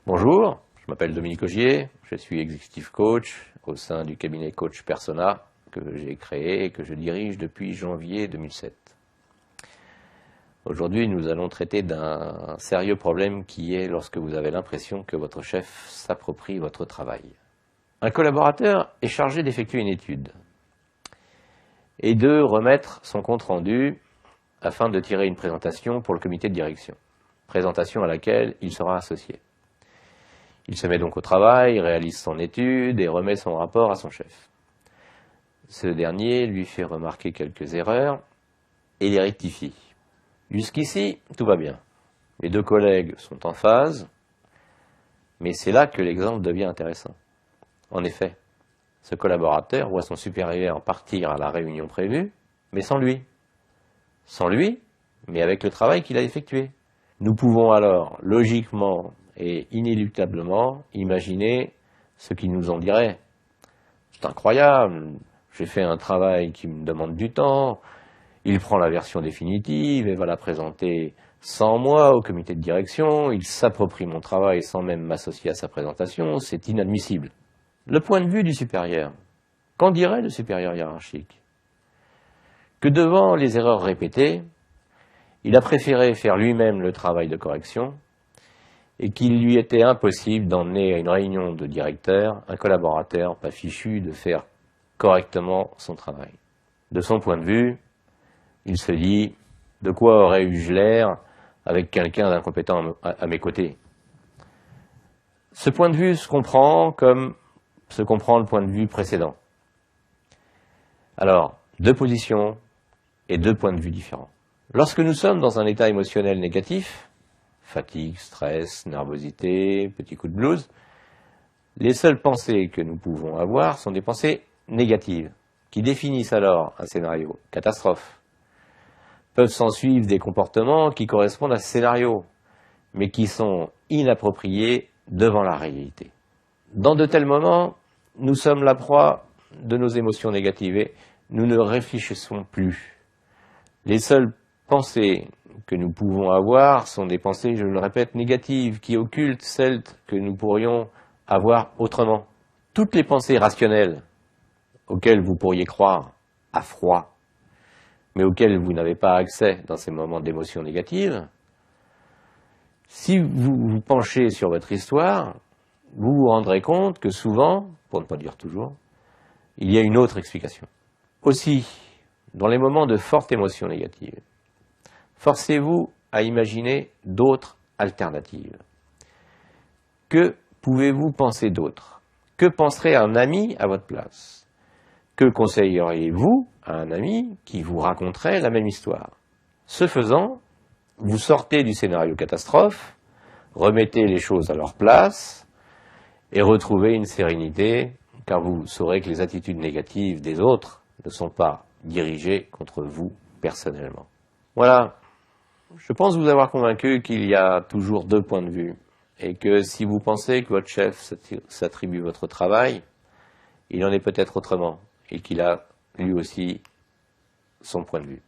Bonjour, je m'appelle Dominique Augier, je suis executive coach au sein du cabinet Coach Persona que j'ai créé et que je dirige depuis janvier 2007. Aujourd'hui, nous allons traiter d'un sérieux problème qui est lorsque vous avez l'impression que votre chef s'approprie votre travail. Un collaborateur est chargé d'effectuer une étude et de remettre son compte-rendu afin de tirer une présentation pour le comité de direction, présentation à laquelle il sera associé. Il se met donc au travail, réalise son étude et remet son rapport à son chef. Ce dernier lui fait remarquer quelques erreurs et les rectifie. Jusqu'ici, tout va bien. Les deux collègues sont en phase, mais c'est là que l'exemple devient intéressant. En effet, ce collaborateur voit son supérieur partir à la réunion prévue, mais sans lui. Sans lui, mais avec le travail qu'il a effectué. Nous pouvons alors, logiquement et inéluctablement, imaginer ce qu'il nous en dirait. C'est incroyable, j'ai fait un travail qui me demande du temps, il prend la version définitive et va la présenter sans moi au comité de direction, il s'approprie mon travail sans même m'associer à sa présentation, c'est inadmissible. Le point de vue du supérieur. Qu'en dirait le supérieur hiérarchique? Que devant les erreurs répétées, il a préféré faire lui-même le travail de correction et qu'il lui était impossible d'emmener à une réunion de directeurs un collaborateur pas fichu de faire correctement son travail. De son point de vue, il se dit « De quoi aurais-je l'air avec quelqu'un d'incompétent à mes côtés ?» Ce point de vue se comprend comme se comprend le point de vue précédent. Alors, deux positions et deux points de vue différents. Lorsque nous sommes dans un état émotionnel négatif, fatigue, stress, nervosité, petit coup de blues, les seules pensées que nous pouvons avoir sont des pensées négatives, qui définissent alors un scénario catastrophe. Peuvent s'en suivre des comportements qui correspondent à ce scénario, mais qui sont inappropriés devant la réalité. Dans de tels moments, nous sommes la proie de nos émotions négatives et nous ne réfléchissons plus. Les seules pensées que nous pouvons avoir sont des pensées, je le répète, négatives, qui occultent celles que nous pourrions avoir autrement. Toutes les pensées rationnelles auxquelles vous pourriez croire à froid, mais auxquelles vous n'avez pas accès dans ces moments d'émotions négatives, si vous vous penchez sur votre histoire, vous vous rendrez compte que souvent, pour ne pas dire toujours, il y a une autre explication. Aussi, dans les moments de forte émotion négative, forcez-vous à imaginer d'autres alternatives. Que pouvez-vous penser d'autre? Que penserait un ami à votre place? Que conseilleriez-vous à un ami qui vous raconterait la même histoire? Ce faisant, vous sortez du scénario catastrophe, remettez les choses à leur place et retrouvez une sérénité, car vous saurez que les attitudes négatives des autres ne sont pas dirigées contre vous personnellement. Voilà. Je pense vous avoir convaincu qu'il y a toujours deux points de vue et que si vous pensez que votre chef s'attribue votre travail, il en est peut-être autrement et qu'il a lui aussi son point de vue.